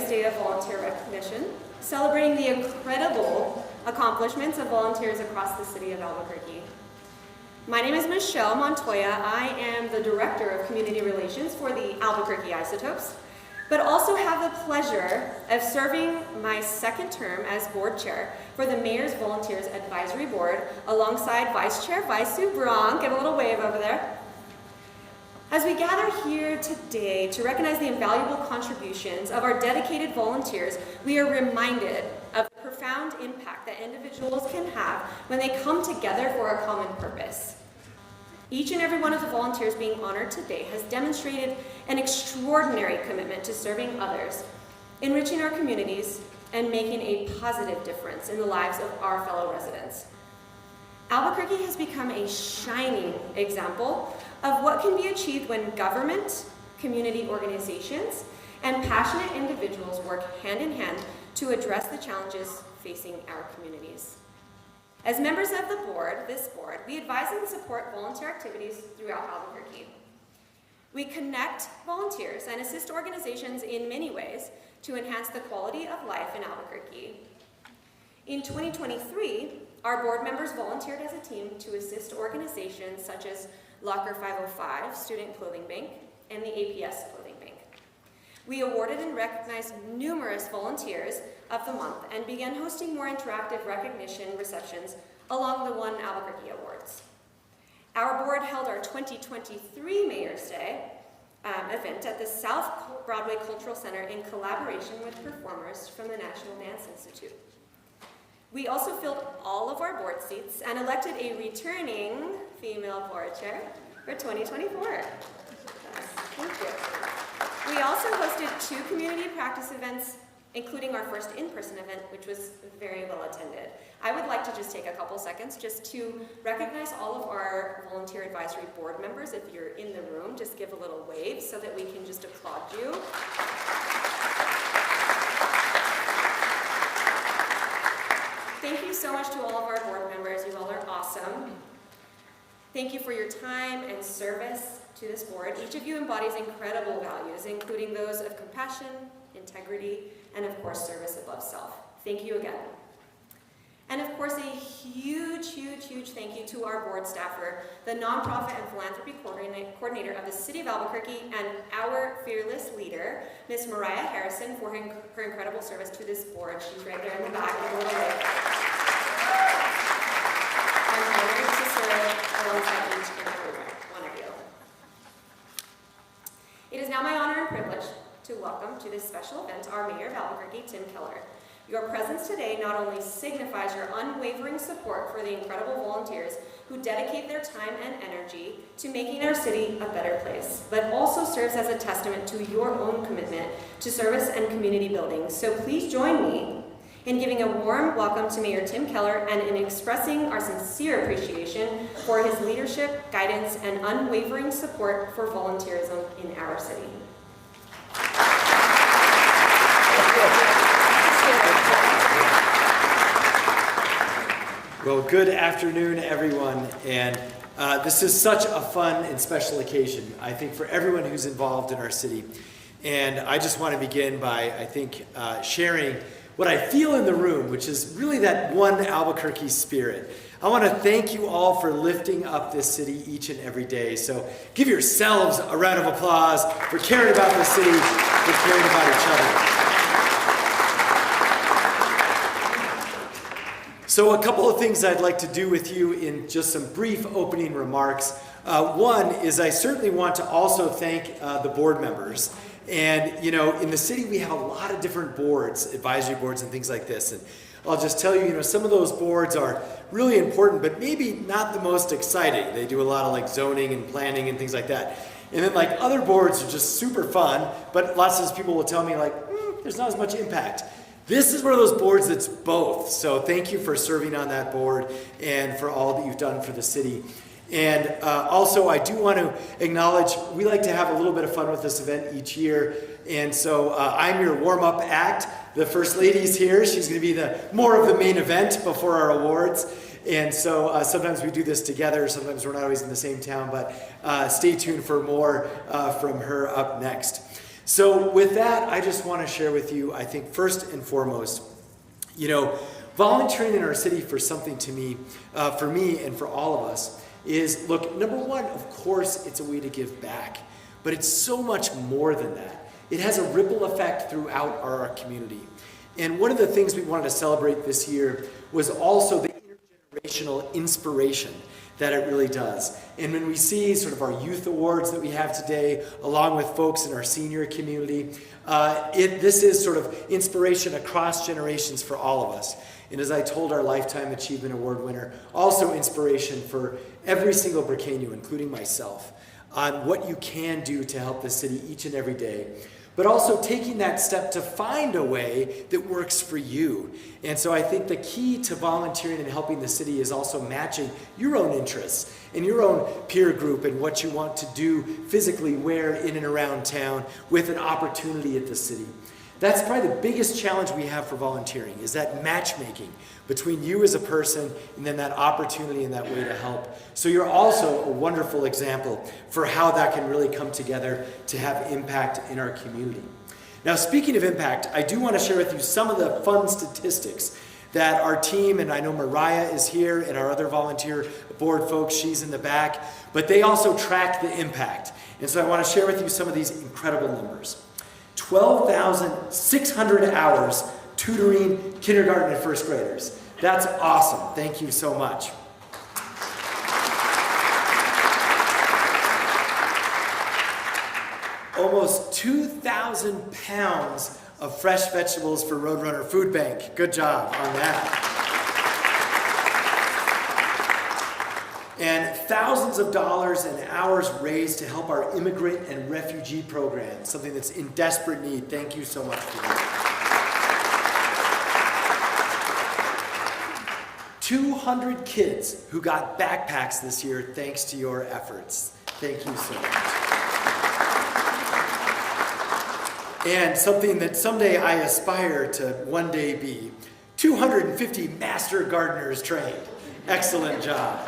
Day of Volunteer Recognition, celebrating the incredible accomplishments of volunteers across the city of Albuquerque. My name is Michelle Montoya. I am the Director of Community Relations for the Albuquerque Isotopes, but also have the pleasure of serving my second term as board chair for the Mayor's Volunteers Advisory Board alongside Vice Chair Vaisu Bronk. Give a little wave over there. As we gather here today to recognize the invaluable contributions of our dedicated volunteers, we are reminded of the profound impact that individuals can have when they come together for a common purpose. Each and every one of the volunteers being honored today has demonstrated an extraordinary commitment to serving others, enriching our communities, and making a positive difference in the lives of our fellow residents. Albuquerque has become a shining example of what can be achieved when government, community organizations, and passionate individuals work hand in hand to address the challenges facing our communities. As members of the board, we advise and support volunteer activities throughout Albuquerque. We connect volunteers and assist organizations in many ways to enhance the quality of life in Albuquerque. In 2023, our board members volunteered as a team to assist organizations such as Locker 505, Student Clothing Bank, and the APS Clothing Bank. We awarded and recognized numerous volunteers of the month and began hosting more interactive recognition receptions along the One Albuquerque Awards. Our board held our 2023 Mayor's Day event at the South Broadway Cultural Center in collaboration with performers from the National Dance Institute. We also filled all of our board seats and elected a returning female board chair for 2024. Yes, thank you. We also hosted 2 community practice events, including our first in-person event, which was very well attended. I would like to just take a couple seconds just to recognize all of our volunteer advisory board members. If you're in the room, just give a little wave so that we can just applaud you. Thank you so much to all of our board members. You all are awesome. Thank you for your time and service to this board. Each of you embodies incredible values, including those of compassion, integrity, and of course, service above self. Thank you again. And of course, a huge thank you to our board staffer, the nonprofit and philanthropy coordinator of the City of Albuquerque, and our fearless leader, Ms. Mariah Harrison, for her incredible service to this board. She's right there in the back. I'm honored to serve alongside each and every one of you. It is now my honor and privilege to welcome to this special event our Mayor of Albuquerque, Tim Keller. Your presence today not only signifies your unwavering support for the incredible volunteers who dedicate their time and energy to making our city a better place, but also serves as a testament to your own commitment to service and community building. So please join me in giving a warm welcome to Mayor Tim Keller and in expressing our sincere appreciation for his leadership, guidance, and unwavering support for volunteerism in our city. Well, good afternoon, everyone, and this is such a fun and special occasion, I think, for everyone who's involved in our city. And I just want to begin by, I think, sharing what I feel in the room, which is really that one Albuquerque spirit. I want to thank you all for lifting up this city each and every day. So give yourselves a round of applause for caring about the city, for caring about each other. So a couple of things I'd like to do with you in just some brief opening remarks. One is I certainly want to also thank the board members. And, you know, in the city we have a lot of different boards, advisory boards and things like this. And I'll just tell you, you know, some of those boards are really important, but maybe not the most exciting. They do a lot of like zoning and planning and things like that. And then like other boards are just super fun, but lots of times people will tell me like, there's not as much impact. This is one of those boards that's both. So thank you for serving on that board and for all that you've done for the city. And also I do want to acknowledge, we like to have a little bit of fun with this event each year. And so I'm your warm-up act. The First Lady's here. She's going to be more of the main event before our awards. And so sometimes we do this together. Sometimes we're not always in the same town, but stay tuned for more from her up next. So with that, I just want to share with you, I think first and foremost, volunteering in our city for something to me, for me and for all of us is, look, number one, of course, it's a way to give back, but it's so much more than that. It has a ripple effect throughout our community. And one of the things we wanted to celebrate this year was also the intergenerational inspiration that it really does. And when we see sort of our youth awards that we have today, along with folks in our senior community, this is sort of inspiration across generations for all of us. And as I told our Lifetime Achievement Award winner, also inspiration for every single Briqueño, including myself, on what you can do to help the city each and every day. But also taking that step to find a way that works for you. And so I think the key to volunteering and helping the city is also matching your own interests and your own peer group and what you want to do physically where in and around town with an opportunity at the city. That's probably the biggest challenge we have for volunteering, is that matchmaking between you as a person and then that opportunity and that way to help. So you're also a wonderful example for how that can really come together to have impact in our community. Now, speaking of impact, I do want to share with you some of the fun statistics that our team, and I know Mariah is here and our other volunteer board folks, she's in the back, but they also track the impact. And so I want to share with you some of these incredible numbers. 12,600 hours tutoring kindergarten and first graders. That's awesome. Thank you so much. Almost 2,000 pounds of fresh vegetables for Roadrunner Food Bank. Good job on that. And thousands of dollars and hours raised to help our immigrant and refugee program, something that's in desperate need. Thank you so much for that. 200 kids who got backpacks this year thanks to your efforts. Thank you so much. And something that someday I aspire to one day be, 250 master gardeners trained. Excellent job.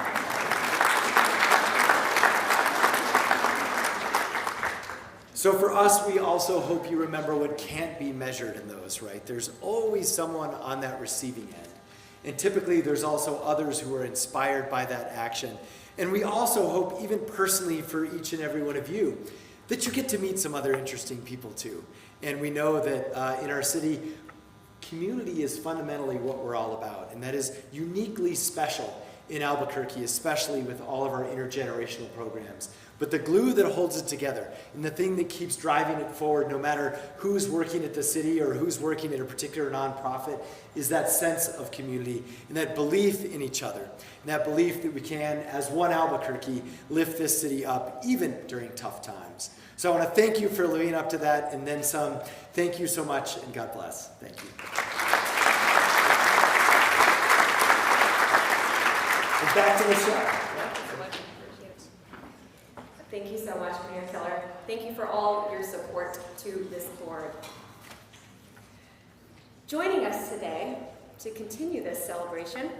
So for us, we also hope you remember what can't be measured in those, right? There's always someone on that receiving end. And typically there's also others who are inspired by that action. And we also hope, even personally for each and every one of you, that you get to meet some other interesting people too. And we know that in our city, community is fundamentally what we're all about. And that is uniquely special in Albuquerque, especially with all of our intergenerational programs. But the glue that holds it together and the thing that keeps driving it forward, no matter who's working at the city or who's working at a particular nonprofit, is that sense of community and that belief in each other. And that belief that we can, as one Albuquerque, lift this city up even during tough times. So I want to thank you for living up to that, and then some. Thank you so much, and God bless. Thank you. And back to Michelle. Thank you so much, Mayor Keller. Thank you for all your support to this board. Joining us today to continue this celebration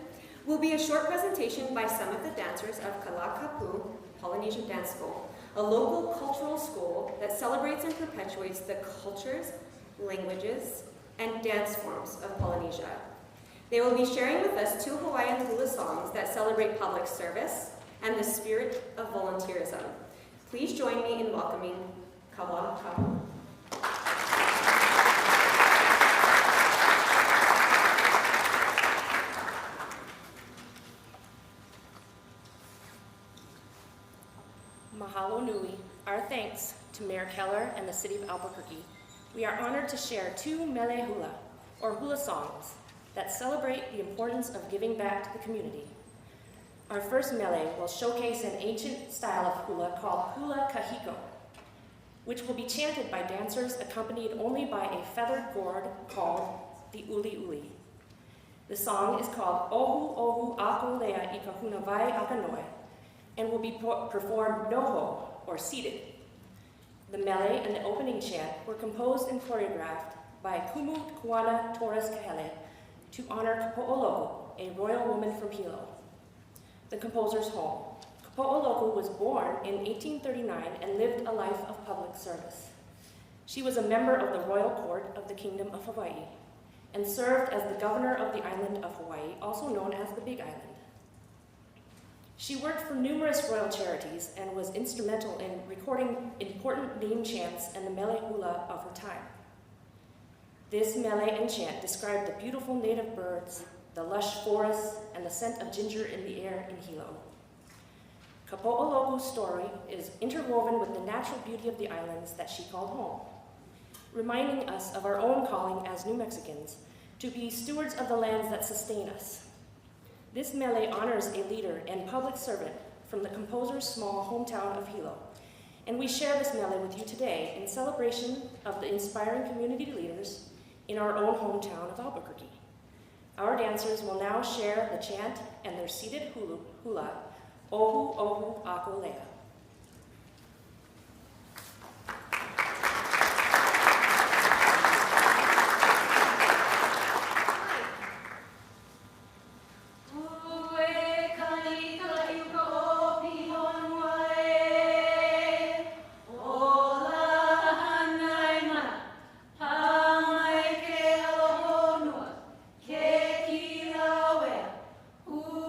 will be a short presentation by some of the dancers of Kalakapu Polynesian Dance School, a local cultural school that celebrates and perpetuates the cultures, languages, and dance forms of Polynesia. They will be sharing with us 2 Hawaiian hula songs that celebrate public service and the spirit of volunteerism. Please join me in welcoming Kalakapu. Mahalo nui. Our thanks to Mayor Keller and the City of Albuquerque. We are honored to share 2 mele hula, or hula songs, that celebrate the importance of giving back to the community. Our first mele will showcase an ancient style of hula called hula kahiko, which will be chanted by dancers accompanied only by a feathered gourd called the uli uli. The song is called Ohu Ohu Ako Lea I Kahuna Vai Akanoi, and will be performed noho, or seated. The mele and the opening chant were composed and choreographed by Kumu Kuana Torres Kahele to honor Kapo'oloku, a royal woman from Hilo, the composer's home. Kapo'oloku was born in 1839 and lived a life of public service. She was a member of the Royal Court of the Kingdom of Hawaii and served as the governor of the island of Hawaii, also known as the Big Island. She worked for numerous royal charities and was instrumental in recording important name chants and the mele hula of her time. This mele and chant described the beautiful native birds, the lush forests, and the scent of ginger in the air in Hilo. Kapo'oloku's story is interwoven with the natural beauty of the islands that she called home, reminding us of our own calling as New Mexicans to be stewards of the lands that sustain us. This mele honors a leader and public servant from the composer's small hometown of Hilo, and we share this mele with you today in celebration of the inspiring community leaders in our own hometown of Albuquerque. Our dancers will now share the chant and their seated hula, Ohu Ohu Ako Lea.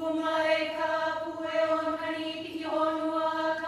Umai ka pue on kani piki honua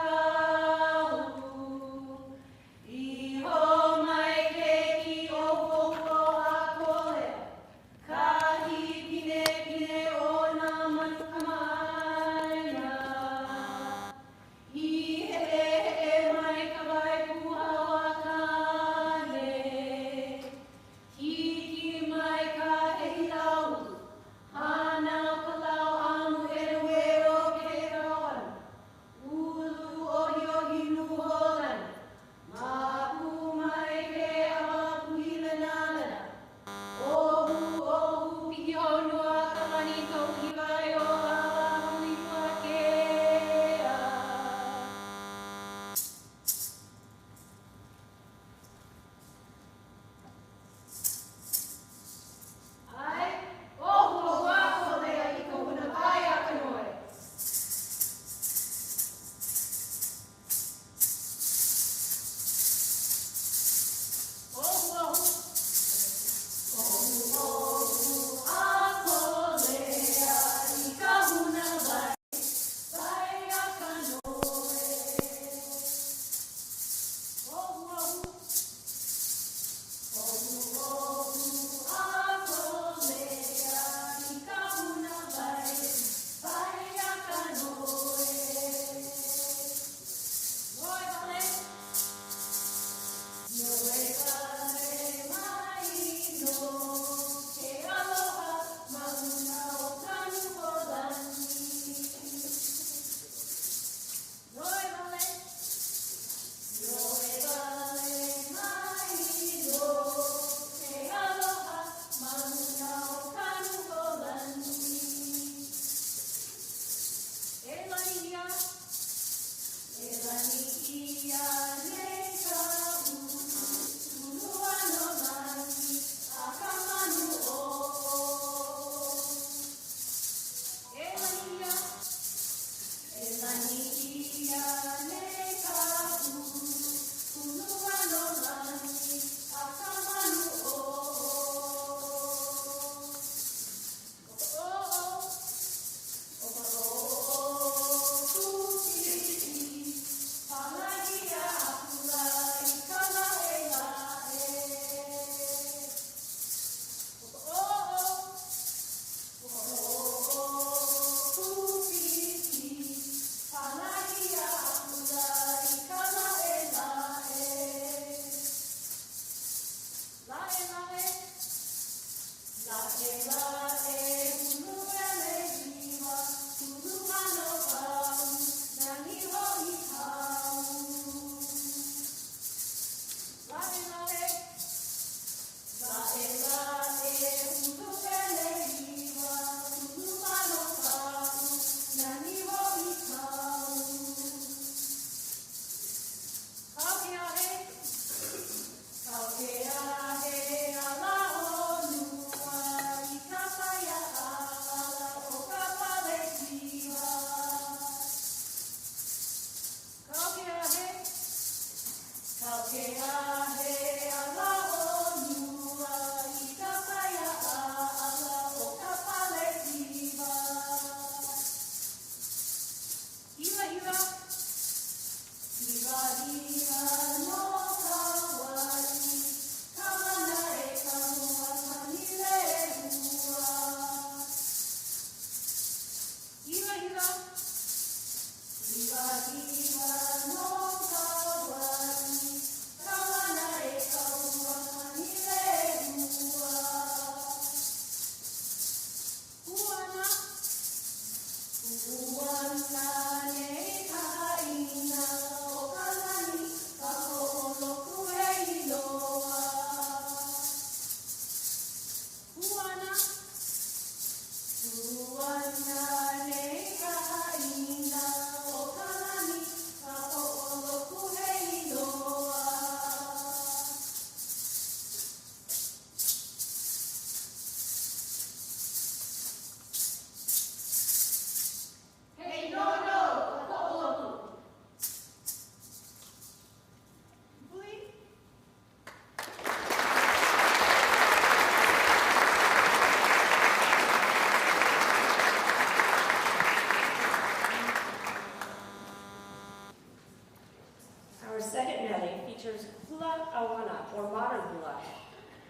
Our second medley features hula awana, or modern hula.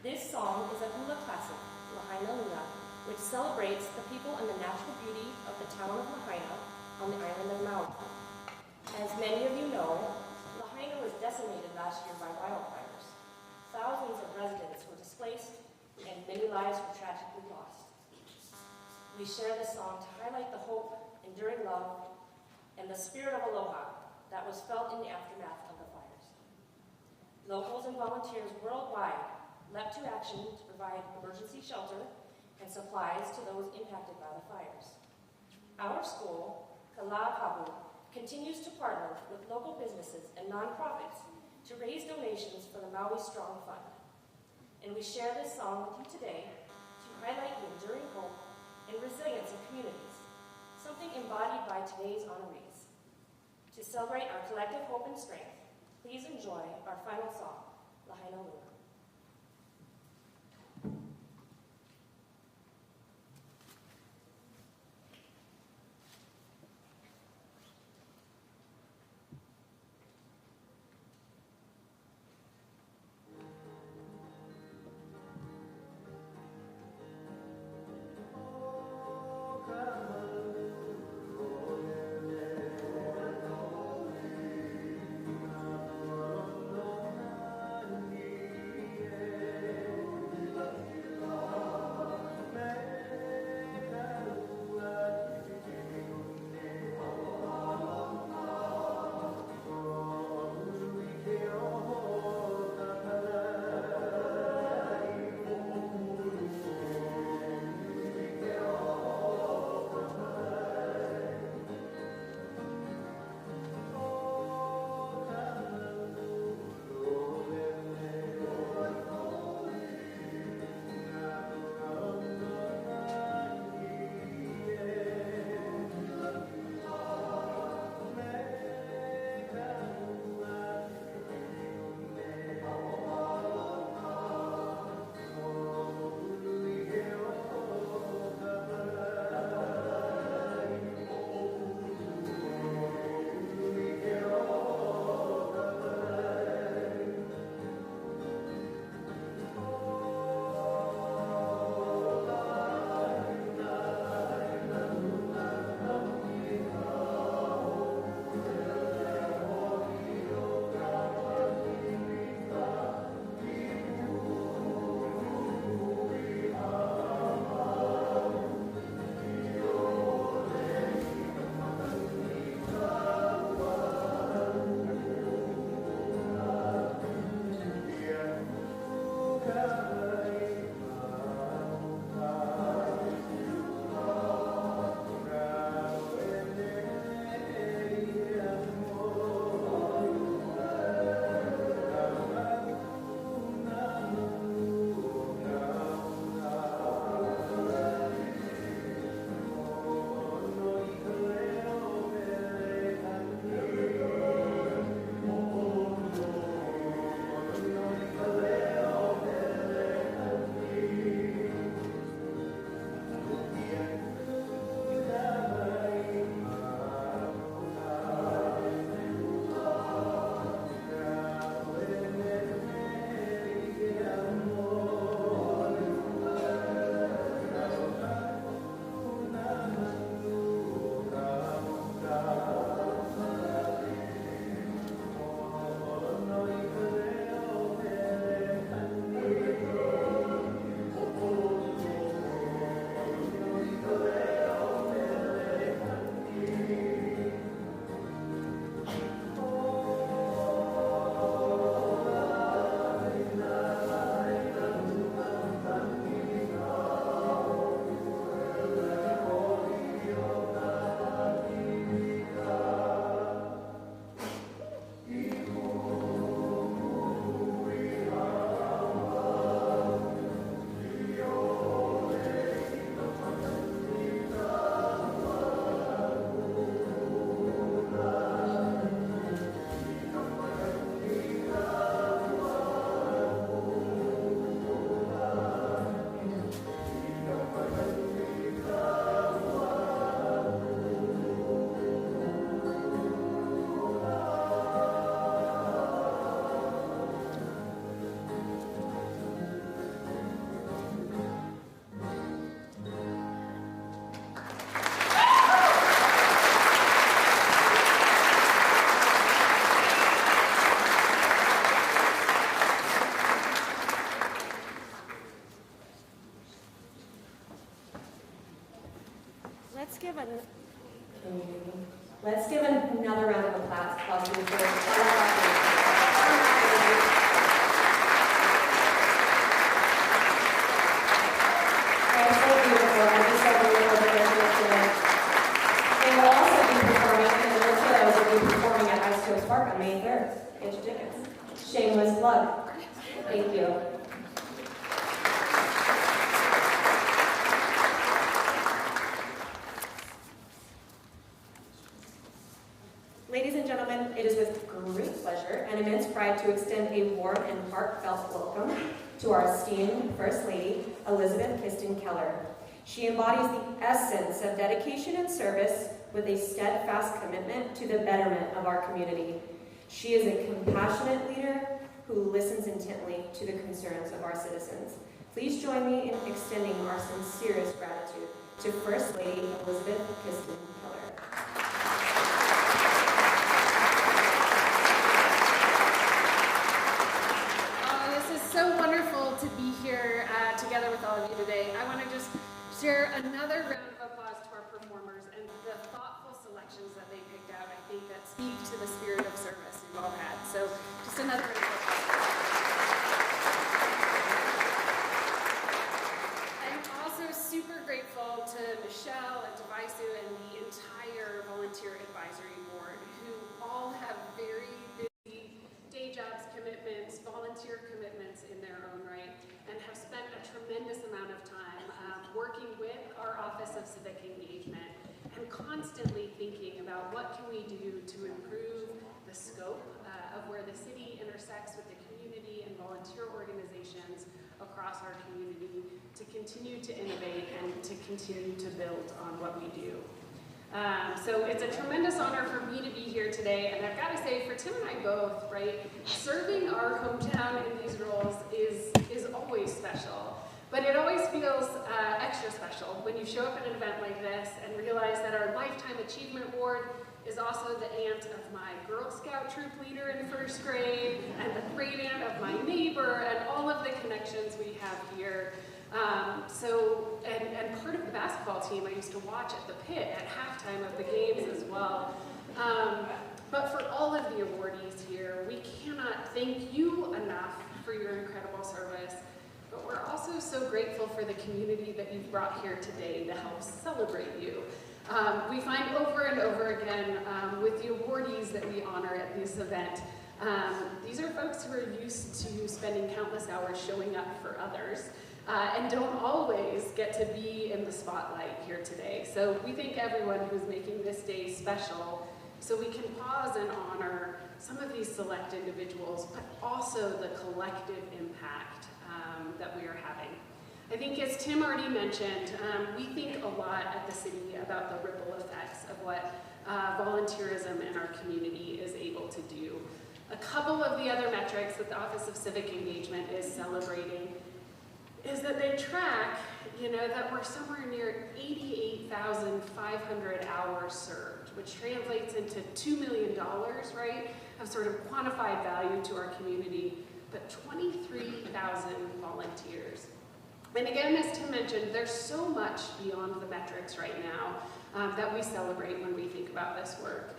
This song is a hula classic, Lahaina Luna, which celebrates the people and the natural beauty of the town of Lahaina on the island of Maui. As many of you know, Lahaina was decimated last year by wildfires. Thousands of residents were displaced, and many lives were tragically lost. We share this song to highlight the hope, enduring love, and the spirit of aloha that was felt in the aftermath of the fires. Locals and volunteers worldwide leapt to action to provide emergency shelter and supplies to those impacted by the fires. Our school, Kala'apahu, continues to partner with local businesses and nonprofits to raise donations for the Maui Strong Fund. And we share this song with you today to highlight the enduring hope and resilience of communities, something embodied by today's honorees. To celebrate our collective hope and strength, please enjoy our final song, Lahaina Luna. Let's give another round of applause for Park on May 3rd. Get your tickets. Shameless plug. Thank you. Ladies and gentlemen, it is with great pleasure and immense pride to extend a warm and heartfelt welcome to our esteemed First Lady, Elizabeth Kiston Keller. She embodies the essence of dedication and service with a steadfast commitment to the betterment of our community. She is a compassionate leader who listens intently to the concerns of our citizens. Please join me in extending our sincerest gratitude to First Lady Elizabeth Kiston Keller. This is so wonderful to be here together with all of you today. I want to just share another round of applause to our performers and the thoughtful selections that they picked out, I think, that speak to the spirit of service we've all had. So just another round of applause. I'm also super grateful to Michelle and to Vaisu and the entire Volunteer Advisory Board, who all have very busy day jobs, commitments, volunteer commitments in their own right, and have spent a tremendous amount of time working with our Office of Civic Engagement and constantly thinking about what can we do to improve the scope of where the city intersects with the community and volunteer organizations across our community to continue to innovate and to continue to build on what we do. So it's a tremendous honor for me to be here today, and I've got to say, for Tim and I both, right, serving our hometown in these roles is always special. But it always feels extra special when you show up at an event like this and realize that our Lifetime Achievement Award is also the aunt of my Girl Scout troop leader in first grade, and the great aunt of my neighbor, and all of the connections we have here. And part of the basketball team I used to watch at the pit at halftime of the games as well. But for all of the awardees here, we cannot thank you enough for your incredible service. But we're also so grateful for the community that you've brought here today to help celebrate you. We find over and over again with the awardees that we honor at this event, these are folks who are used to spending countless hours showing up for others and don't always get to be in the spotlight here today. So we thank everyone who's making this day special so we can pause and honor some of these select individuals, but also the collective impact that we are having. I think, as Tim already mentioned, we think a lot at the city about the ripple effects of what volunteerism in our community is able to do. A couple of the other metrics that the Office of Civic Engagement is celebrating is that they track, that we're somewhere near 88,500 hours served, which translates into $2 million, right, of sort of quantified value to our community, but 23,000 volunteers. And again, as Tim mentioned, there's so much beyond the metrics right now that we celebrate when we think about this work.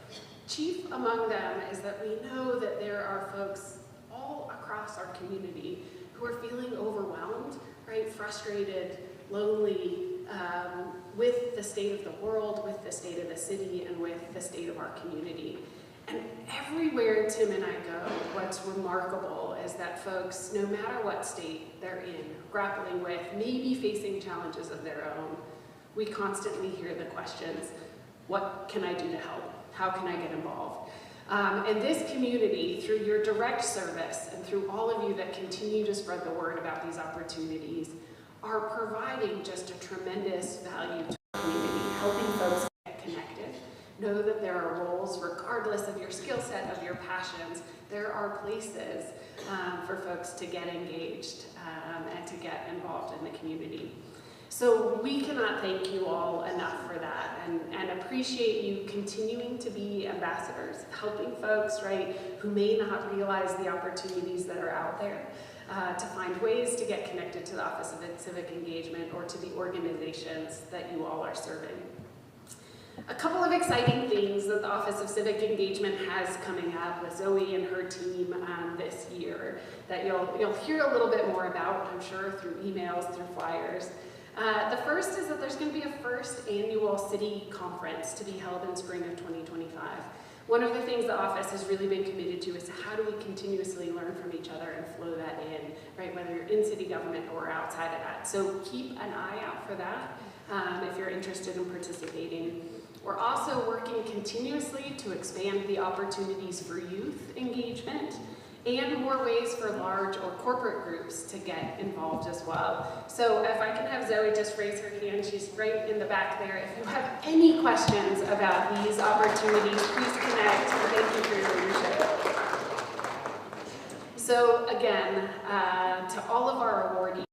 Chief among them is that we know that there are folks all across our community who are feeling overwhelmed, right, frustrated, lonely, with the state of the world, with the state of the city, and with the state of our community. And everywhere Tim and I go, what's remarkable is that folks, no matter what state they're in, grappling with, maybe facing challenges of their own, we constantly hear the questions, what can I do to help? How can I get involved? And this community, through your direct service and through all of you that continue to spread the word about these opportunities, are providing just a tremendous value to our community, helping folks get connected. Know that there are roles, regardless of your skill set, of your passions, there are places for folks to get engaged and to get involved in the community. So we cannot thank you all enough for that, and appreciate you continuing to be ambassadors, helping folks, right, who may not realize the opportunities that are out there, to find ways to get connected to the Office of Civic Engagement or to the organizations that you all are serving. A couple of exciting things that the Office of Civic Engagement has coming up with Zoe and her team this year that you'll hear a little bit more about, I'm sure, through emails, through flyers. The first is that there's going to be a first annual city conference to be held in spring of 2025. One of the things the office has really been committed to is how do we continuously learn from each other and flow that in, right, whether you're in city government or outside of that. So keep an eye out for that if you're interested in participating. We're also working continuously to expand the opportunities for youth engagement and more ways for large or corporate groups to get involved as well. So if I can have Zoe just raise her hand, she's right in the back there. If you have any questions about these opportunities, please connect. Thank you for your leadership. So again, to all of our awardees,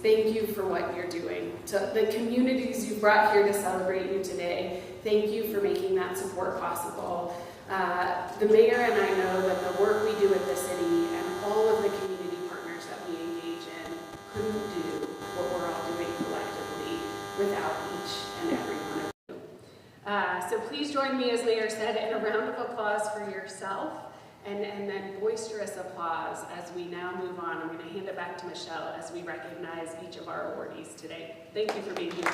thank you for what you're doing. To the communities you brought here to celebrate you today, thank you for making that support possible. The mayor and I know that the work we do at the city and all of the community partners that we engage in couldn't do what we're all doing collectively without each and every one of you. So please join me, as Mayor said, in a round of applause for yourself and then boisterous applause as we now move on. I'm going to hand it back to Michelle as we recognize each of our awardees today. Thank you for being here.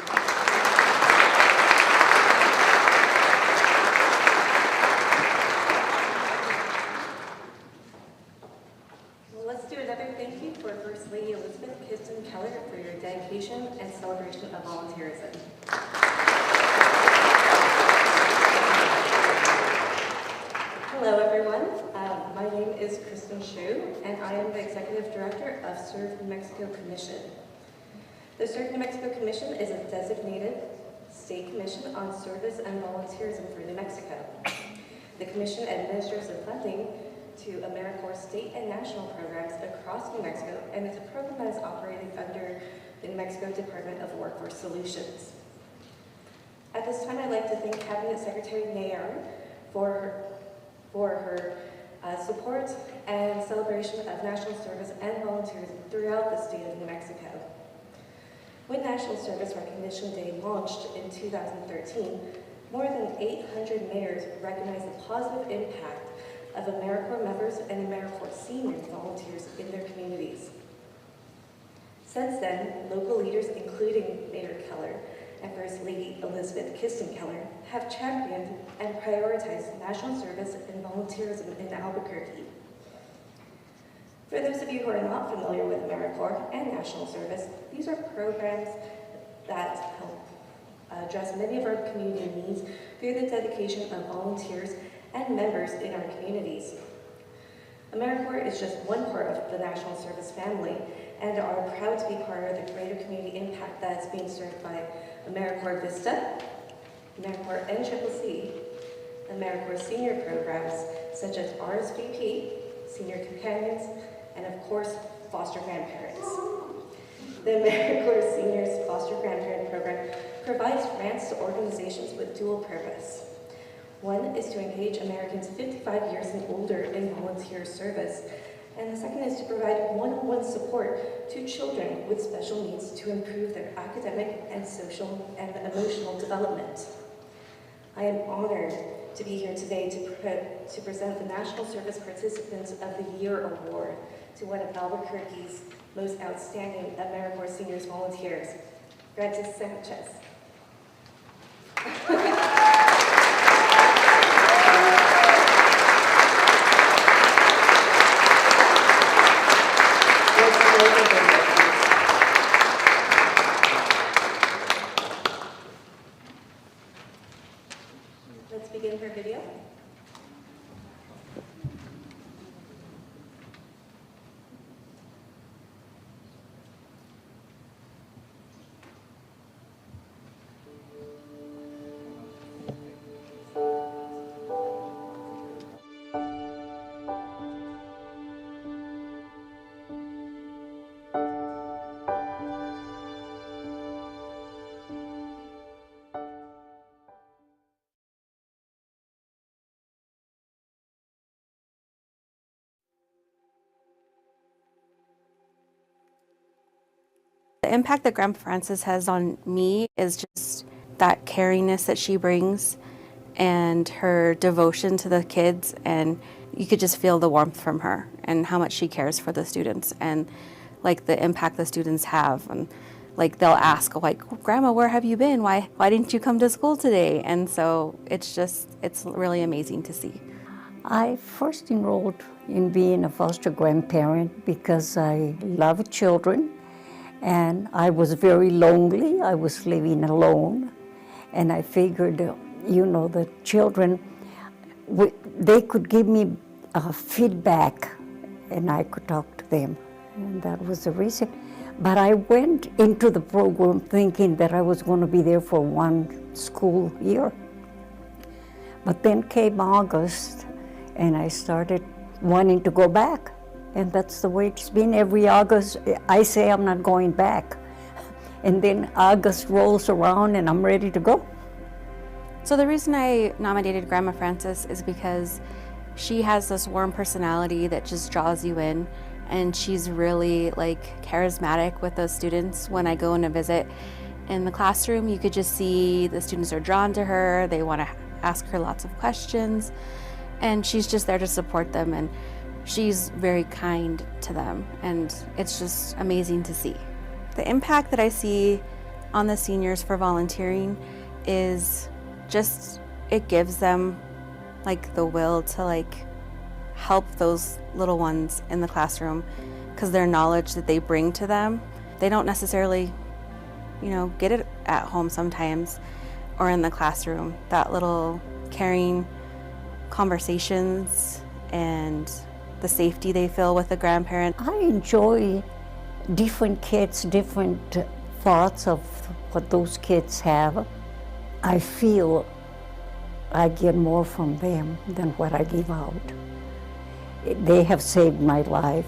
Thank you for First Lady Elizabeth Keller for your dedication and celebration of volunteerism. Hello, everyone. My name is Kristen Shu, and I am the Executive Director of Serve New Mexico Commission. The Serve New Mexico Commission is a designated state commission on service and volunteerism for New Mexico. The commission administers the funding to AmeriCorps state and national programs across New Mexico, and it's a program that is operated under the New Mexico Department of Workforce Solutions. At this time, I'd like to thank Cabinet Secretary Nair for her support and celebration of national service and volunteerism throughout the state of New Mexico. When National Service Recognition Day launched in 2013, more than 800 mayors recognized the positive impact of AmeriCorps members and AmeriCorps senior volunteers in their communities. Since then, local leaders, including Mayor Keller and First Lady Elizabeth Keller, have championed and prioritized national service and volunteerism in Albuquerque. For those of you who are not familiar with AmeriCorps and national service, these are programs that help address many of our community needs through the dedication of volunteers and members in our communities. AmeriCorps is just one part of the national service family and are proud to be part of the greater community impact that is being served by AmeriCorps Vista, AmeriCorps NCCC, AmeriCorps senior programs such as RSVP, Senior Companions, and of course, foster grandparents. The AmeriCorps Seniors Foster Grandparent Program provides grants to organizations with dual purpose. One is to engage Americans 55 years and older in volunteer service, and the second is to provide one-on-one support to children with special needs to improve their academic and social and emotional development. I am honored to be here today to present the National Service Participants of the Year Award to one of Albuquerque's most outstanding AmeriCorps Seniors volunteers, Francis Sanchez. Let's begin her video. The impact that Grandpa Francis has on me is just that caringness that she brings and her devotion to the kids, and you could just feel the warmth from her and how much she cares for the students and like the impact the students have. And like they'll ask like, Grandma, where have you been? Why didn't you come to school today? And so it's really amazing to see. I first enrolled in being a foster grandparent because I love children and I was very lonely. I was living alone, and I figured, the children, they could give me feedback and I could talk to them, and that was the reason. But I went into the program thinking that I was going to be there for one school year. But then came August, and I started wanting to go back. And that's the way it's been. Every August, I say I'm not going back. And then August rolls around and I'm ready to go. So the reason I nominated Grandma Frances is because she has this warm personality that just draws you in. And she's really like charismatic with those students. When I go in and visit in the classroom, you could just see the students are drawn to her. They want to ask her lots of questions. And she's just there to support them, and she's very kind to them, and it's just amazing to see. The impact that I see on the seniors for volunteering is just, it gives them like the will to like help those little ones in the classroom, because their knowledge that they bring to them, they don't necessarily, get it at home sometimes or in the classroom. That little caring conversations and the safety they feel with the grandparent. I enjoy different kids, different thoughts of what those kids have. I feel I get more from them than what I give out. They have saved my life.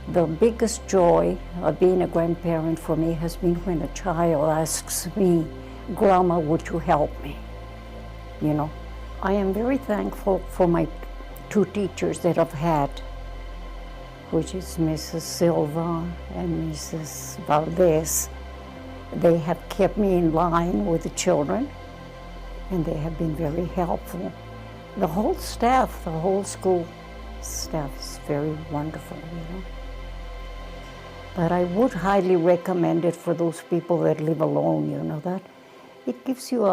The biggest joy of being a grandparent for me has been when a child asks me, Grandma, would you help me? I am very thankful for my two teachers that I've had, which is Mrs. Silva and Mrs. Valdez. They have kept me in line with the children, and they have been very helpful. The whole staff, the whole school staff is very wonderful, But I would highly recommend it for those people that live alone, that it gives you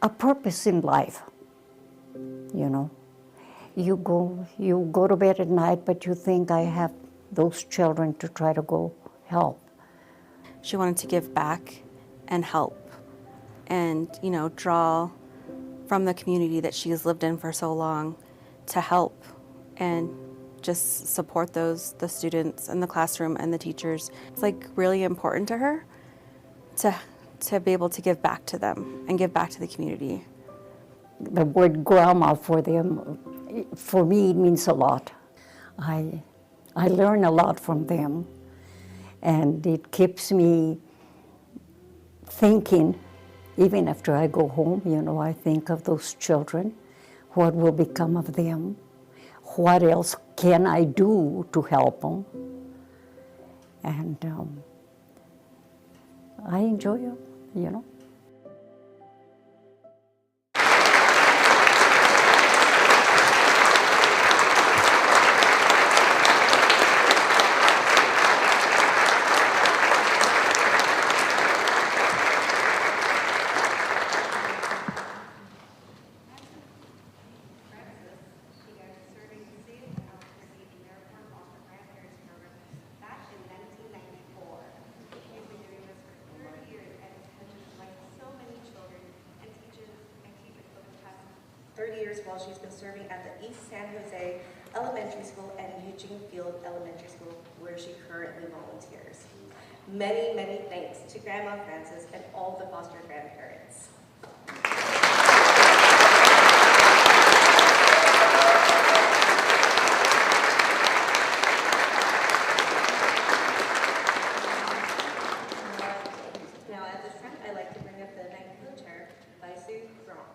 a purpose in life, You go to bed at night, but you think, I have those children to try to go help. She wanted to give back and help and, draw from the community that she has lived in for so long to help and just support the students in the classroom and the teachers. It's like really important to her to be able to give back to them and give back to the community. The word grandma for them, for me, it means a lot. I learn a lot from them, and it keeps me thinking. Even after I go home, I think of those children. What will become of them? What else can I do to help them? And I enjoy it, While she's been serving at the East San Jose Elementary School and Eugene Field Elementary School, where she currently volunteers. Many, many thanks to Grandma Frances and all the foster grandparents. Now at this front, I'd like to bring up the ninth wheelchair by Sue Gronk.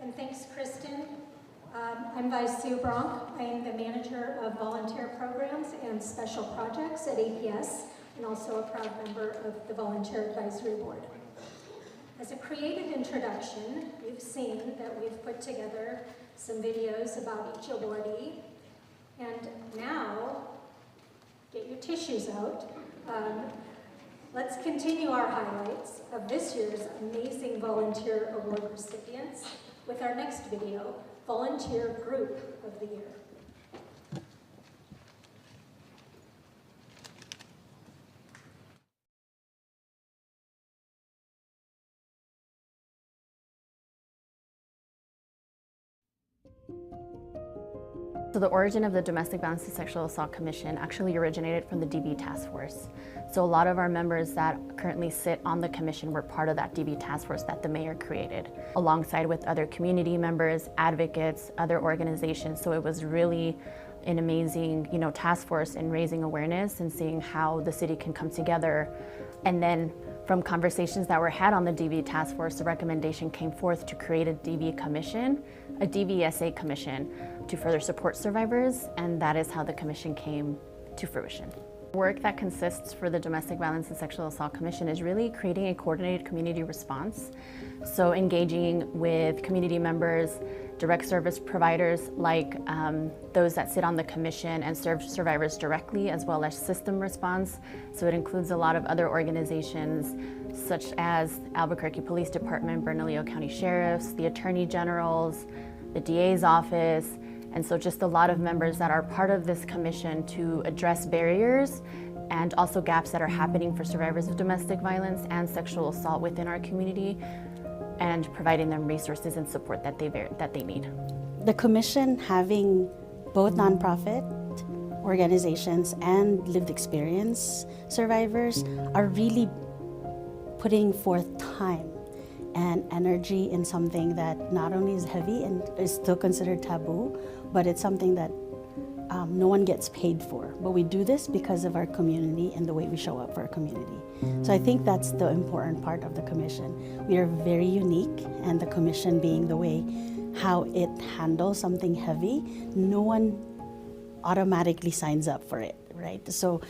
And thanks, Kristen. I'm Vice Sue Bronk. I am the manager of volunteer programs and special projects at APS, and also a proud member of the Volunteer Advisory Board. As a creative introduction, you've seen that we've put together some videos about each awardee. And now, get your tissues out. Let's continue our highlights of this year's amazing volunteer award recipients with our next video, Volunteer Group of the Year. So the origin of the Domestic Violence and Sexual Assault Commission actually originated from the DV Task Force. So a lot of our members that currently sit on the commission were part of that DV Task Force that the mayor created, alongside with other community members, advocates, other organizations. So it was really an amazing, task force in raising awareness and seeing how the city can come together. And then from conversations that were had on the DV Task Force, the recommendation came forth to create a DV commission, a DVSA commission, to further support survivors, and that is how the commission came to fruition. Work that consists for the Domestic Violence and Sexual Assault Commission is really creating a coordinated community response. So engaging with community members, direct service providers like those that sit on the commission and serve survivors directly, as well as system response. So it includes a lot of other organizations such as Albuquerque Police Department, Bernalillo County Sheriffs, the Attorney Generals, the DA's office, and so just a lot of members that are part of this commission to address barriers and also gaps that are happening for survivors of domestic violence and sexual assault within our community, and providing them resources and support that they need. The commission, having both nonprofit organizations and lived experience survivors, are really putting forth time and energy in something that not only is heavy and is still considered taboo, but it's something that no one gets paid for. But we do this because of our community and the way we show up for our community. So I think that's the important part of the commission. We are very unique, and the commission being the way how it handles something heavy, no one automatically signs up for it, right? So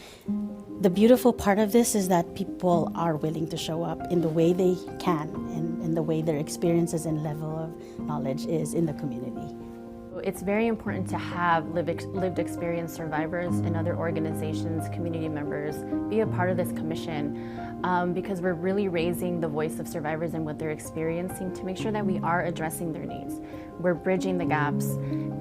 the beautiful part of this is that people are willing to show up in the way they can, and in the way their experiences and level of knowledge is in the community. It's very important to have lived experience survivors and other organizations, community members, be a part of this commission because we're really raising the voice of survivors and what they're experiencing to make sure that we are addressing their needs. We're bridging the gaps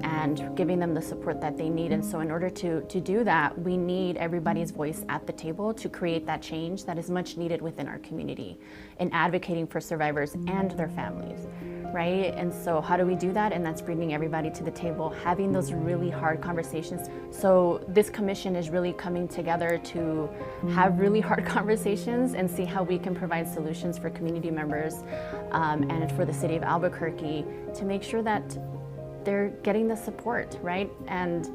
and giving them the support that they need. And so in order to do that, we need everybody's voice at the table to create that change that is much needed within our community in advocating for survivors and their families, right? And so how do we do that? And that's bringing everybody to the table, having those really hard conversations. So this commission is really coming together to have really hard conversations and see how we can provide solutions for community members and for the city of Albuquerque to make sure that they're getting the support, right? And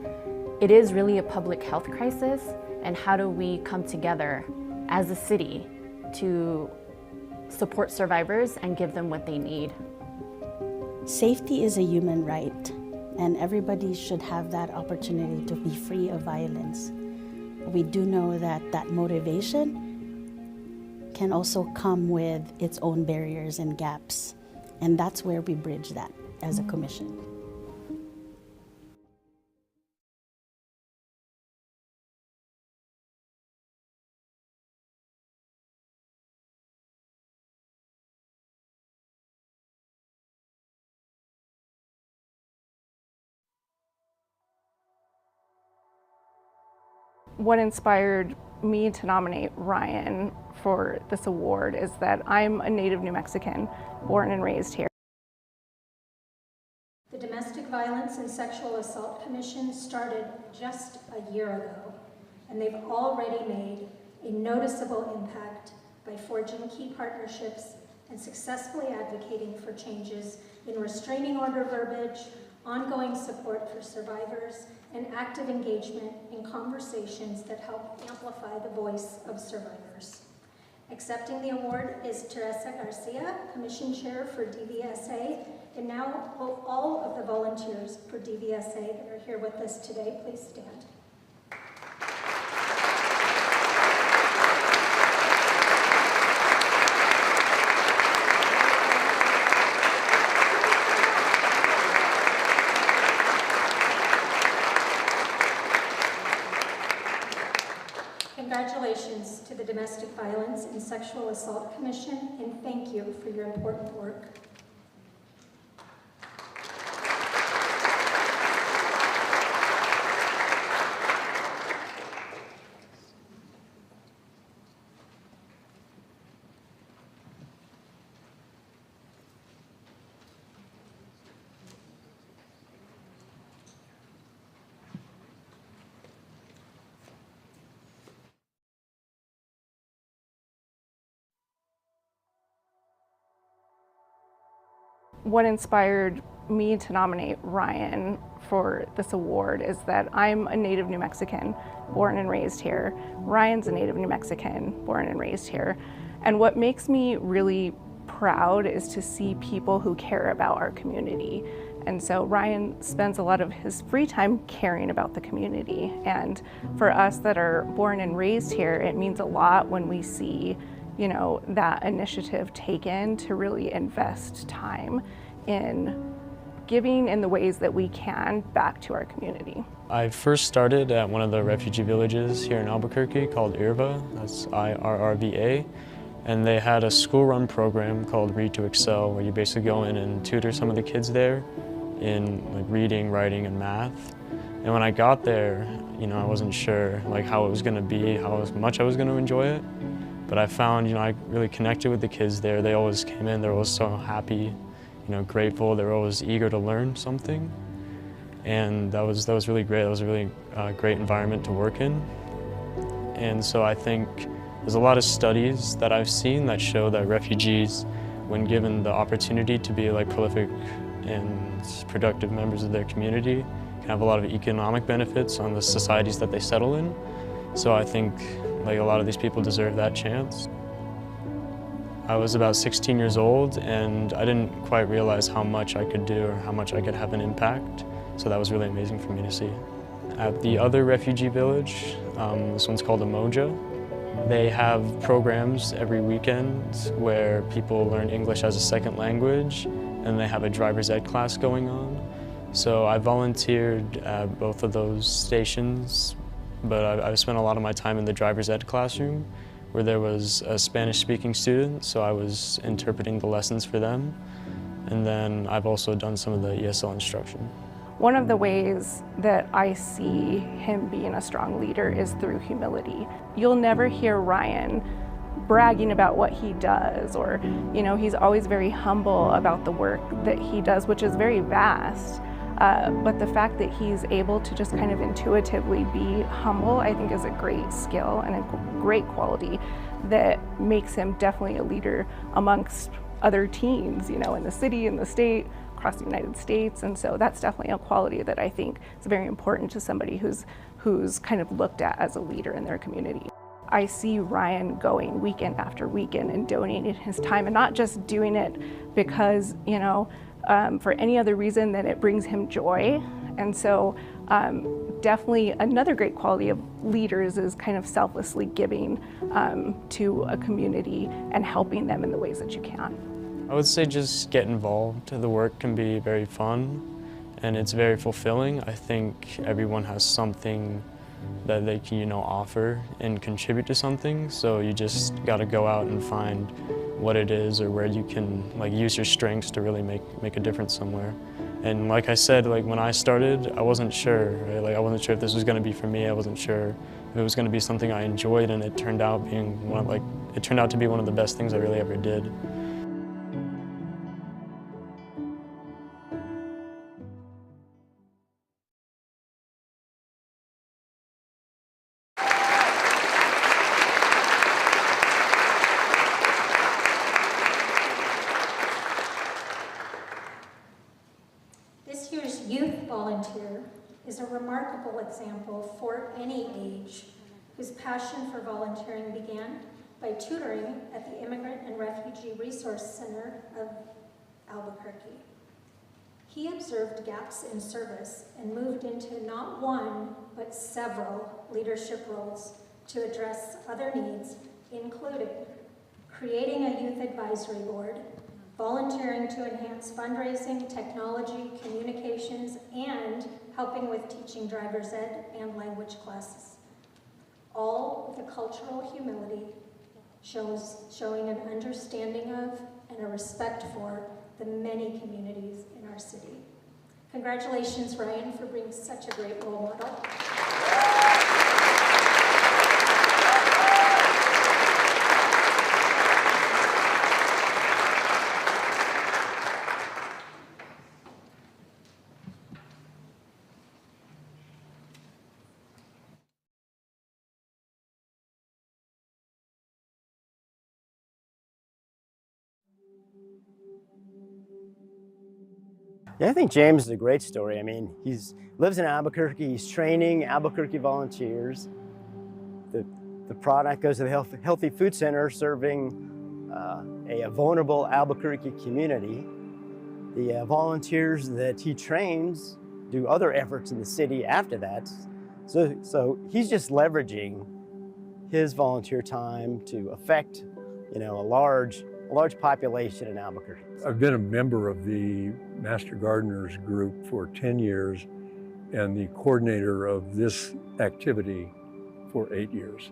it is really a public health crisis, and how do we come together as a city to support survivors and give them what they need? Safety is a human right, and everybody should have that opportunity to be free of violence. We do know that that motivation can also come with its own barriers and gaps, and that's where we bridge that as a commission. What inspired me to nominate Ryan for this award is that I'm a native New Mexican, born and raised here. The Domestic Violence and Sexual Assault Commission started just a year ago, and they've already made a noticeable impact by forging key partnerships and successfully advocating for changes in restraining order verbiage, ongoing support for survivors, and active engagement in conversations that help amplify the voice of survivors. Accepting the award is Teresa Garcia, Commission Chair for DVSA, And now, will all of the volunteers for DVSA that are here with us today please stand. Congratulations to the Domestic Violence and Sexual Assault Commission, and thank you for your important work. What inspired me to nominate Ryan for this award is that I'm a native New Mexican, born and raised here. Ryan's a native New Mexican, born and raised here. And what makes me really proud is to see people who care about our community. And so Ryan spends a lot of his free time caring about the community. And for us that are born and raised here, it means a lot when we see, you know, that initiative taken to really invest time in giving in the ways that we can back to our community. I first started at one of the refugee villages here in Albuquerque called IRVA, that's IRRVA, and they had a school-run program called Read to Excel, where you basically go in and tutor some of the kids there in like reading, writing, and math. And when I got there, you know, I wasn't sure like how it was going to be, how much I was going to enjoy it. But I found, you know, I really connected with the kids there. They always came in, they were always so happy, you know, grateful. They were always eager to learn something. And that was really great. That was a really great environment to work in. And so I think there's a lot of studies that I've seen that show that refugees, when given the opportunity to be like prolific and productive members of their community, can have a lot of economic benefits on the societies that they settle in. So I think like a lot of these people deserve that chance. I was about 16 years old and I didn't quite realize how much I could do or how much I could have an impact. So that was really amazing for me to see. At the other refugee village, this one's called Umoja, they have programs every weekend where people learn English as a second language, and they have a driver's ed class going on. So I volunteered at both of those stations, but I've spent a lot of my time in the driver's ed classroom where there was a Spanish-speaking student, so I was interpreting the lessons for them. And then I've also done some of the ESL instruction. One of the ways that I see him being a strong leader is through humility. You'll never hear Ryan bragging about what he does, or, you know, he's always very humble about the work that he does, which is very vast. But the fact that he's able to just kind of intuitively be humble, I think is a great skill and a great quality that makes him definitely a leader amongst other teens, you know, in the city, in the state, across the United States. And so that's definitely a quality that I think is very important to somebody who's kind of looked at as a leader in their community. I see Ryan going weekend after weekend and donating his time, and not just doing it because, you know, for any other reason than it brings him joy. And so definitely another great quality of leaders is kind of selflessly giving to a community and helping them in the ways that you can. I would say just get involved. The work can be very fun and it's very fulfilling. I think everyone has something that they can, you know, offer and contribute to something. So you just got to go out and find what it is or where you can like use your strengths to really make a difference somewhere. And like I said, like when I started, I wasn't sure, right? Like I wasn't sure if this was going to be for me. I wasn't sure if it was going to be something I enjoyed, and it turned out being it turned out to be one of the best things I really ever did. This year's youth volunteer is a remarkable example for any age whose passion for volunteering began by tutoring at the Immigrant and Refugee Resource Center of Albuquerque. He observed gaps in service and moved into not one, but several leadership roles to address other needs, including creating a youth advisory board, volunteering to enhance fundraising, technology, communications, and helping with teaching driver's ed and language classes. All with a cultural humility, showing an understanding of and a respect for the many communities in our city. Congratulations, Ryan, for being such a great role model. Yeah, I think James is a great story. I mean, he lives in Albuquerque. He's training Albuquerque volunteers. The product goes to the Healthy Food Center, serving a vulnerable Albuquerque community. The volunteers that he trains do other efforts in the city after that. So he's just leveraging his volunteer time to affect, a large population in Albuquerque. I've been a member of the Master Gardeners group for 10 years and the coordinator of this activity for 8 years.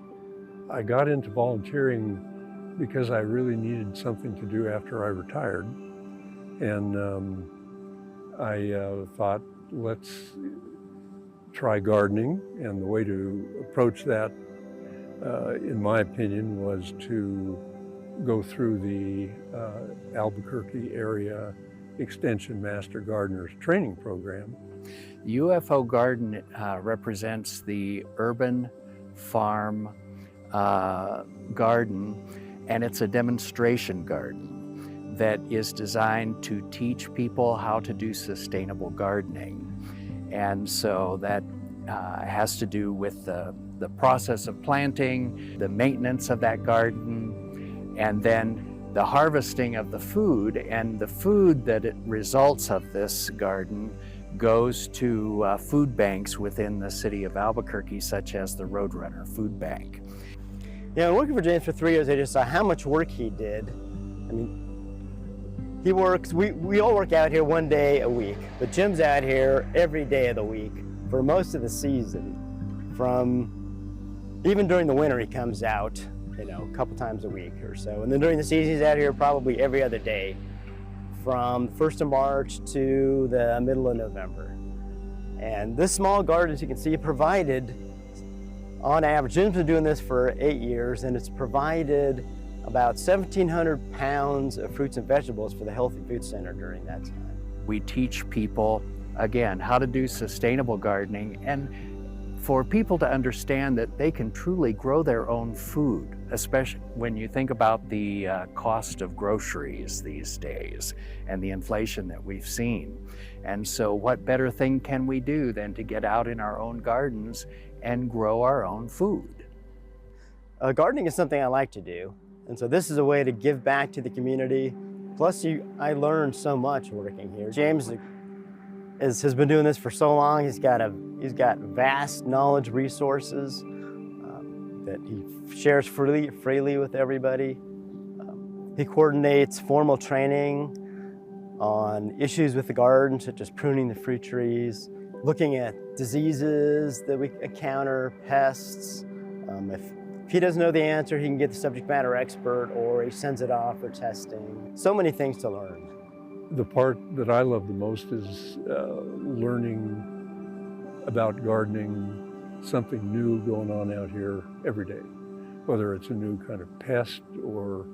I got into volunteering because I really needed something to do after I retired. And I thought, let's try gardening. And the way to approach that, in my opinion, was to go through the Albuquerque area Extension Master Gardeners training program. UFO Garden represents the urban farm garden, and it's a demonstration garden that is designed to teach people how to do sustainable gardening. And so that has to do with the process of planting, the maintenance of that garden, and then the harvesting of the food. And the food that results of this garden goes to food banks within the city of Albuquerque, such as the Roadrunner Food Bank. Working for James for 3 years, I just saw how much work he did. I mean, he works, we all work out here one day a week, but Jim's out here every day of the week for most of the season. Even during the winter, he comes out, a couple times a week or so. And then during the season, he's out here probably every other day from 1st of March to the middle of November. And this small garden, as you can see, provided, on average, Jim's been doing this for 8 years, and it's provided about 1,700 pounds of fruits and vegetables for the Healthy Food Center during that time. We teach people, again, how to do sustainable gardening, and for people to understand that they can truly grow their own food, especially when you think about the cost of groceries these days and the inflation that we've seen. And so what better thing can we do than to get out in our own gardens and grow our own food? Gardening is something I like to do. And so this is a way to give back to the community. Plus, I learned so much working here. James has been doing this for so long. He's got vast knowledge resources that he shares freely with everybody. He coordinates formal training on issues with the garden, such as pruning the fruit trees, looking at diseases that we encounter, pests. If he doesn't know the answer, he can get the subject matter expert, or he sends it off for testing. So many things to learn. The part that I love the most is learning about gardening, something new going on out here every day, whether it's a new kind of pest or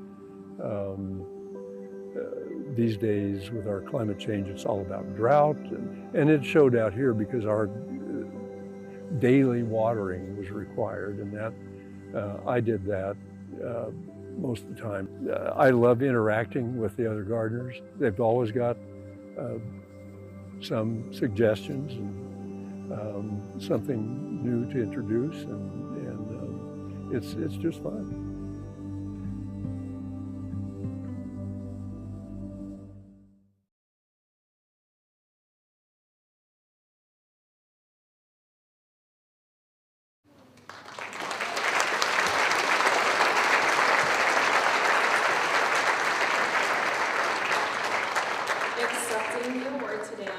these days with our climate change, it's all about drought. And it showed out here because our daily watering was required, and that I did that most of the time. I love interacting with the other gardeners. They've always got some suggestions and something new to introduce, and it's just fun.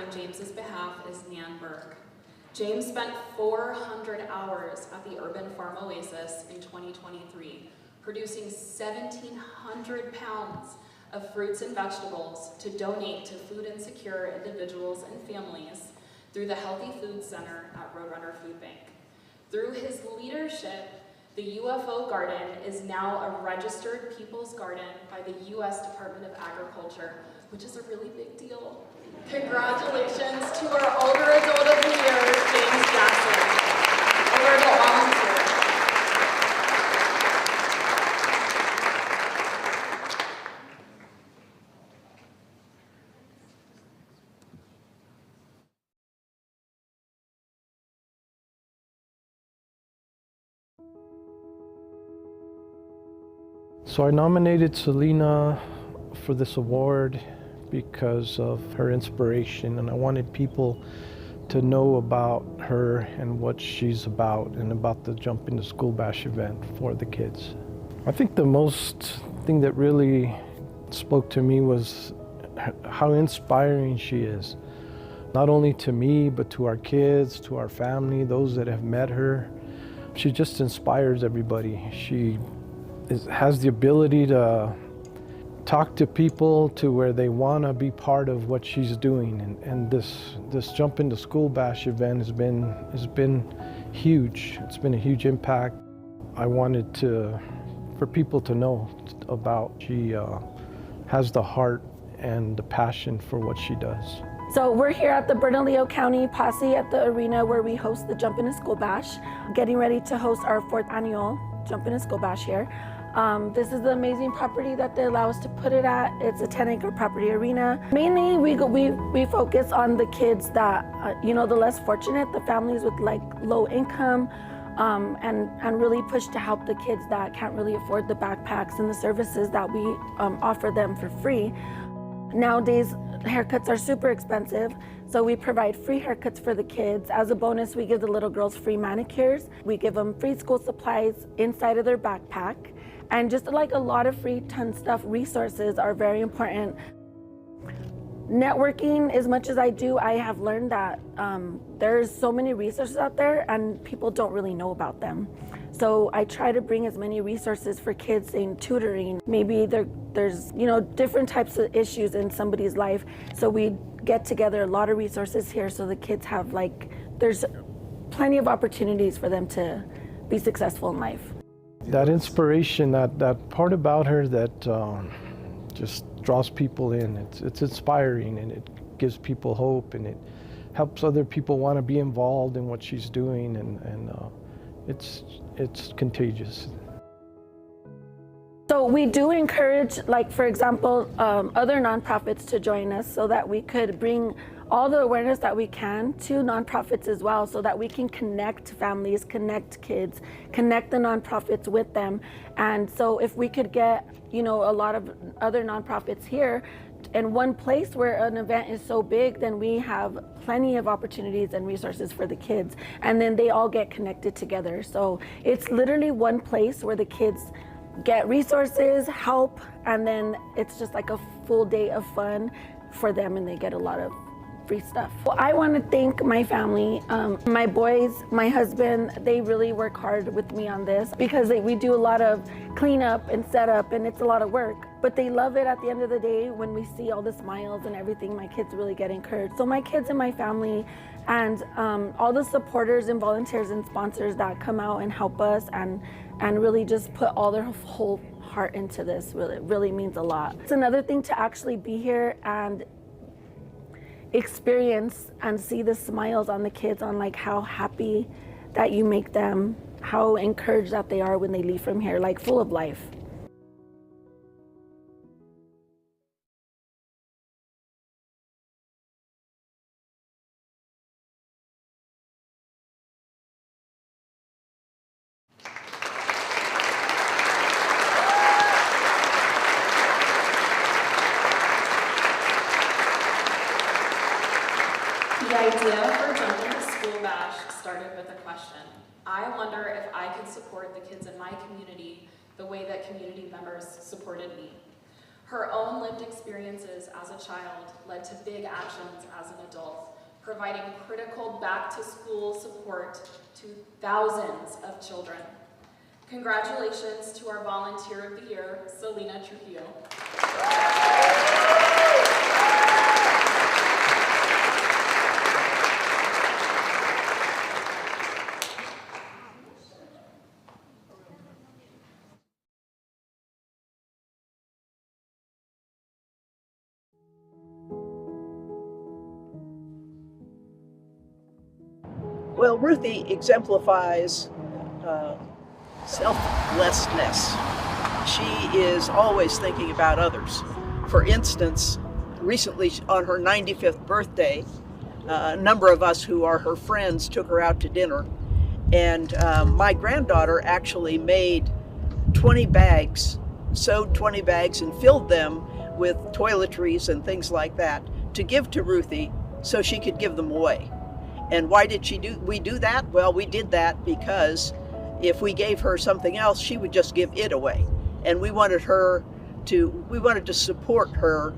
on James's behalf is Nan Burke. James spent 400 hours at the Urban Farm Oasis in 2023, producing 1,700 pounds of fruits and vegetables to donate to food insecure individuals and families through the Healthy Food Center at Roadrunner Food Bank. Through his leadership, the UFO Garden is now a registered People's Garden by the U.S. Department of Agriculture, which is a really big deal. Congratulations to our older adult of the year, James Jackson. Older adult volunteer. So I nominated Selena for this award because of her inspiration, and I wanted people to know about her and what she's about and about the Jump Into School Bash event for the kids. I think the most thing that really spoke to me was how inspiring she is, not only to me, but to our kids, to our family, those that have met her. She just inspires everybody. She has the ability to talk to people to where they want to be part of what she's doing, and this Jump Into School Bash event has been huge. It's been a huge impact. I wanted for people to know about she has the heart and the passion for what she does. So we're here at the Bernalillo County Posse at the arena where we host the Jump Into School Bash, getting ready to host our 4th annual Jump Into School Bash here. This is the amazing property that they allow us to put it at. It's a 10-acre property arena. Mainly, we focus on the kids that, the less fortunate, the families with like low income, and really push to help the kids that can't really afford the backpacks and the services that we offer them for free. Nowadays, haircuts are super expensive, so we provide free haircuts for the kids. As a bonus, we give the little girls free manicures. We give them free school supplies inside of their backpack. And just like a lot of free ton stuff, resources are very important. Networking, as much as I do, I have learned that there's so many resources out there and people don't really know about them. So I try to bring as many resources for kids in tutoring. Maybe there's different types of issues in somebody's life. So we get together a lot of resources here so the kids have there's plenty of opportunities for them to be successful in life. That inspiration, that part about her that just draws people in, it's inspiring, and it gives people hope, and it helps other people want to be involved in what she's doing, and it's contagious. So we do encourage, for example, other nonprofits to join us so that we could bring all the awareness that we can to nonprofits as well, so that we can connect families, connect kids, connect the nonprofits with them. And so if we could get, a lot of other nonprofits here in one place where an event is so big, then we have plenty of opportunities and resources for the kids. And then they all get connected together. So it's literally one place where the kids get resources, help, and then it's just like a full day of fun for them, and they get a lot of free stuff. Well, I want to thank my family, my boys, my husband. They really work hard with me on this because we do a lot of cleanup and setup, and it's a lot of work. But they love it at the end of the day when we see all the smiles and everything. My kids really get encouraged. So my kids and my family and all the supporters and volunteers and sponsors that come out and help us and really just put all their whole heart into this really means a lot. It's another thing to actually be here and experience and see the smiles on the kids, on how happy that you make them, how encouraged that they are when they leave from here, full of life. The idea for Jump Into School Bash started with a question. I wonder if I could support the kids in my community the way that community members supported me. Her own lived experiences as a child led to big actions as an adult, providing critical back-to-school support to thousands of children. Congratulations to our Volunteer of the Year, Selena Trujillo. Well, Ruthie exemplifies selflessness. She is always thinking about others. For instance, recently on her 95th birthday, a number of us who are her friends took her out to dinner, and my granddaughter actually made 20 bags, sewed 20 bags and filled them with toiletries and things like that to give to Ruthie so she could give them away. And why did we do that? Well, we did that because if we gave her something else, she would just give it away. And we wanted to support her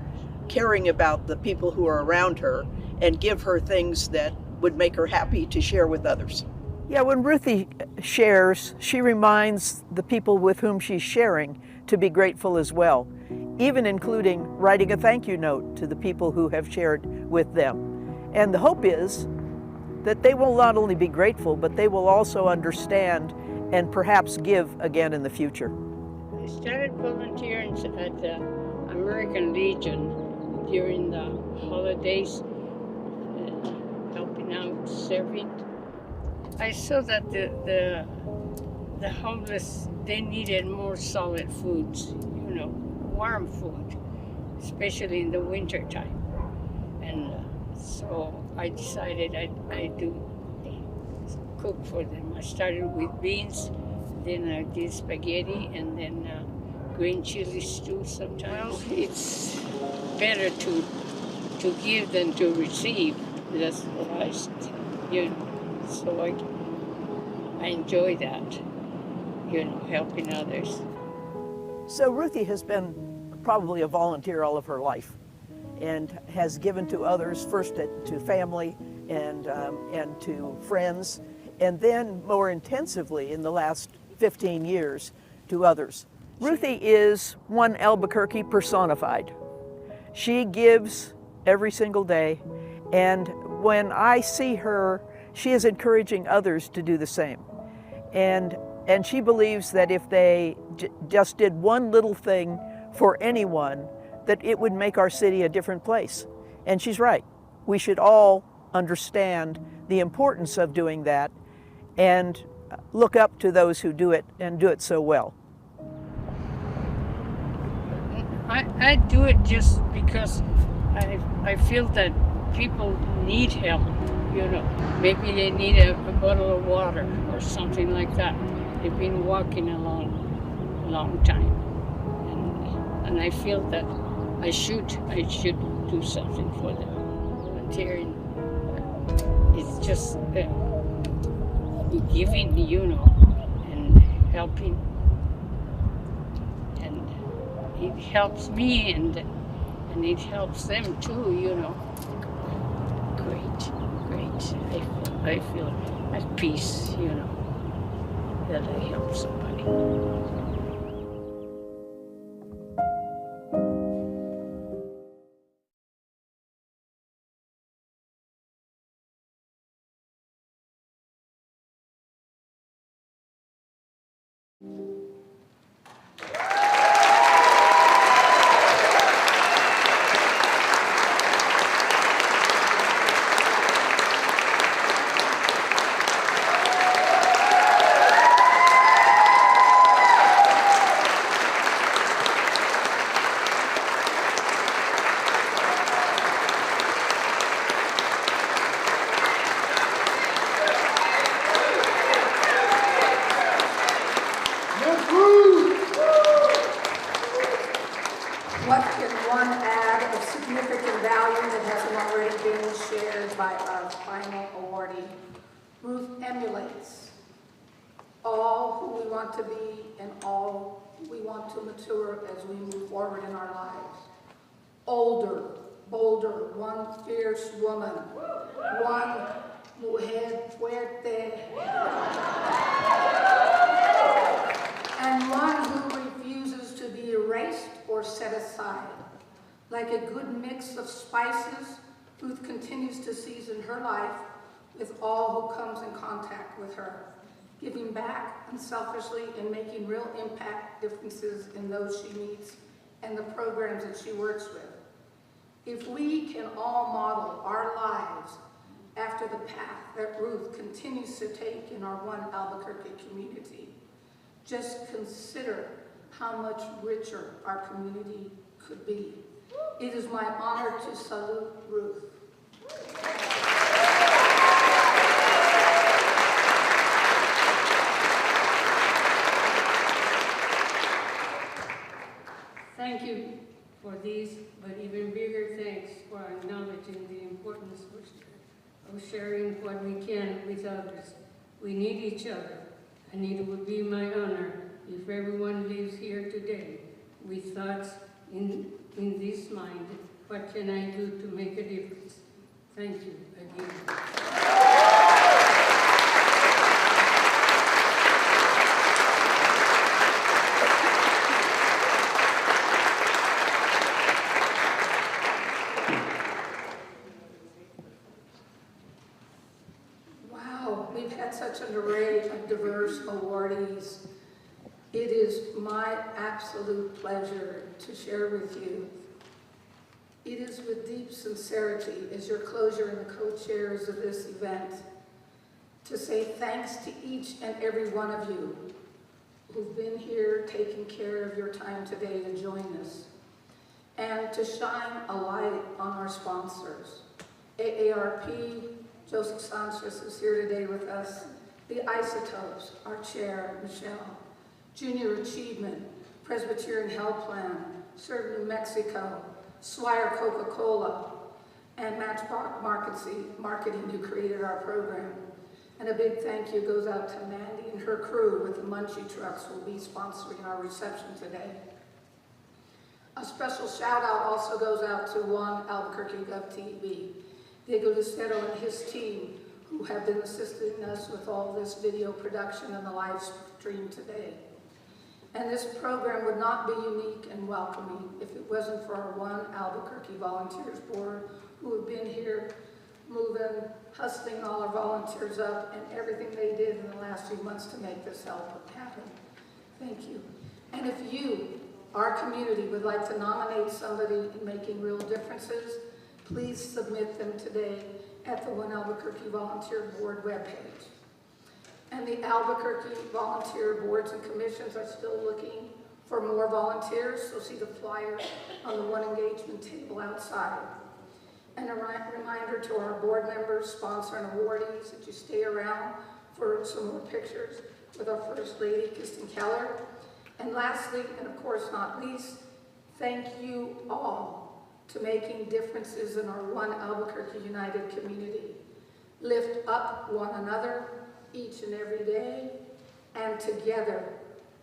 caring about the people who are around her and give her things that would make her happy to share with others. Yeah, when Ruthie shares, she reminds the people with whom she's sharing to be grateful as well, even including writing a thank you note to the people who have shared with them. And the hope is that they will not only be grateful, but they will also understand and perhaps give again in the future. I started volunteering at the American Legion during the holidays, helping out, serving. I saw that the homeless, they needed more solid foods, warm food, especially in the winter time. And so I decided I'd do cook for them. I started with beans, then I did spaghetti, and then green chili stew sometimes. Well, it's better to give than to receive. That's what I so I enjoy that, helping others. So Ruthie has been probably a volunteer all of her life, and has given to others, first to family and to friends, and then more intensively in the last 15 years to others. Ruthie is one Albuquerque personified. She gives every single day, and when I see her, she is encouraging others to do the same. And she believes that if they just did one little thing for anyone, that it would make our city a different place. And she's right. We should all understand the importance of doing that and look up to those who do it and do it so well. I do it just because I feel that people need help, Maybe they need a bottle of water or something like that. They've been walking a long time. And I feel that I should do something for them. Volunteering, it's just giving, and helping. And it helps me, and it helps them too, Great. I feel at peace, that I help somebody. What can one add of significant value that hasn't already been shared by our final awardee? Ruth emulates all who we want to be and all we want to mature as we move forward in our lives. Older, bolder, one fierce woman, one mujer fuerte, and one who refuses to be erased or set aside. Like a good mix of spices, Ruth continues to season her life with all who comes in contact with her, giving back unselfishly and making real impact differences in those she meets and the programs that she works with. If we can all model our lives after the path that Ruth continues to take in our One Albuquerque community, just consider how much richer our community could be. It is my honor to salute Ruth. Thank you for these, but even bigger thanks for acknowledging the importance of sharing what we can with others. We need each other, and it would be my honor if everyone leaves here today with thoughts in this mind. What can I do to make a difference? Thank you again. We've had such an array of diverse awardees. It is my absolute pleasure to share with you. It is with deep sincerity as your closure and the co-chairs of this event to say thanks to each and every one of you who've been here taking care of your time today to join us, and to shine a light on our sponsors. AARP, Joseph Sanchez is here today with us. The Isotopes, our chair, Michelle. Junior Achievement, Presbyterian Health Plan, Serve New Mexico, Swire Coca-Cola, and Matchbox Marketing who created our program. And a big thank you goes out to Mandy and her crew with the Munchie Trucks who will be sponsoring our reception today. A special shout out also goes out to One Albuquerque GOV-TV. Diego Lucero and his team who have been assisting us with all this video production and the live stream today. And this program would not be unique and welcoming if it wasn't for our One Albuquerque Volunteers Board who have been here moving, hustling all our volunteers up and everything they did in the last few months to make this happen. Thank you. And if you, our community, would like to nominate somebody in making real differences, please submit them today at the One Albuquerque Volunteer Board webpage. And the Albuquerque Volunteer Boards and Commissions are still looking for more volunteers, so see the flyer on the One Engagement table outside. And a reminder to our board members, sponsor and awardees that you stay around for some more pictures with our First Lady, Tim Keller. And lastly, and of course not least, thank you all to making differences in our One Albuquerque United community. Lift up one another each and every day, and together,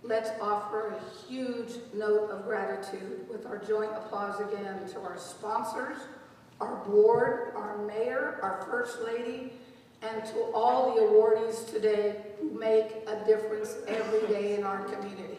let's offer a huge note of gratitude with our joint applause again to our sponsors, our board, our mayor, our First Lady, and to all the awardees today who make a difference every day in our community.